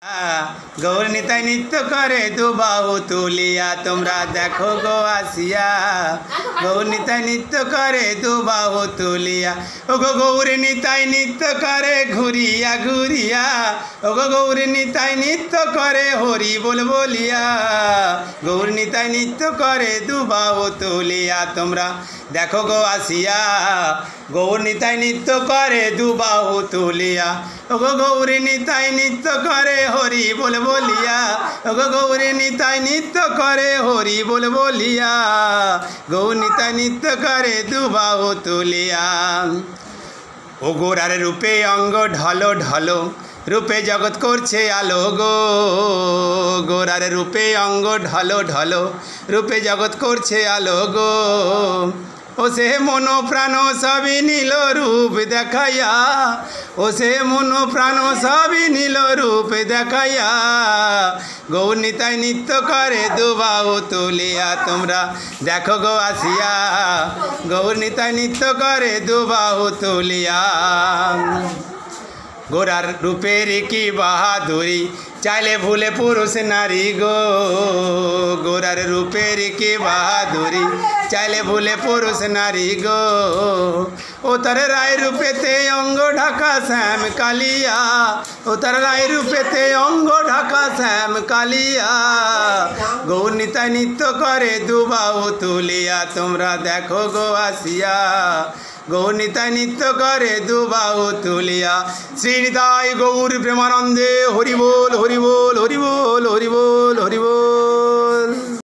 গৌর নিতাই নৃত্য করে দু বাহু তুলিয়া, তোমরা দেখো গো আসিয়া। গৌর নিতাই নৃত্য করে দু বাহু তুলিয়া, ও গো গৌর নিতাই নৃত্য করে ঘুরিয়া ঘুরিয়া। ও গো গৌর নিতাই নৃত্য করে হরি বল বলিয়া। গৌর নিতাই নৃত্য করে দু বাহু তুলিয়া, তোমরা দেখো গো আসিয়া। গৌর নিতাই নৃত্য করে দু বাহু তুলিয়া, ও গো গৌর নিতাই নৃত্য করে হরি বল বলিয়া। ও গো গৌর নিতাই নৃত্য করে হরি বল বলিয়া। গৌর নিতাই নৃত্য করে দু বাহু তুলিয়া। ও গোরার রূপে অঙ্গ ঢলো ঢলো, রূপে জগৎ করছে আলো গো। গোরার রূপে অঙ্গ ঢলো ঢলো, রূপে জগৎ করছে আলো গো। ও সে মন প্রাণ সবই নীল রূপ দেখাইয়া। ও সে মন প্রাণ সবই নীল রূপ দেখাইয়া। গৌর নিতাই নৃত্য করে দু বাহু তুলিয়া, তোমরা দেখো গো আসিয়া। গৌর নিতাই নৃত্য করে দু বাহু তুলিয়া। গোরার রূপের কি বাহাদুরি, চাইলে ভুলে পুরুষ নারী গো। গোরার রূপের কি বাহাদুরি, চাইলে ভুলে পুরুষ নারী গো। ও তার রায় রূপেতে অঙ্গ ঢাকা শ্যাম কালিয়া। ও তার রায় রূপেতে অঙ্গ ঢাকা শ্যাম কালিয়া। গৌর নিতাই নৃত্য করে দু বাহু তুলিয়া, তোমরা দেখো গো আসিয়া। গৌর নিতাই নৃত্য করে দু বাহু তুলিয়া। শ্রী নিতাই গৌর প্রেমানন্দে হরি বল হরি বল হরি বল হরি বল হরি বল।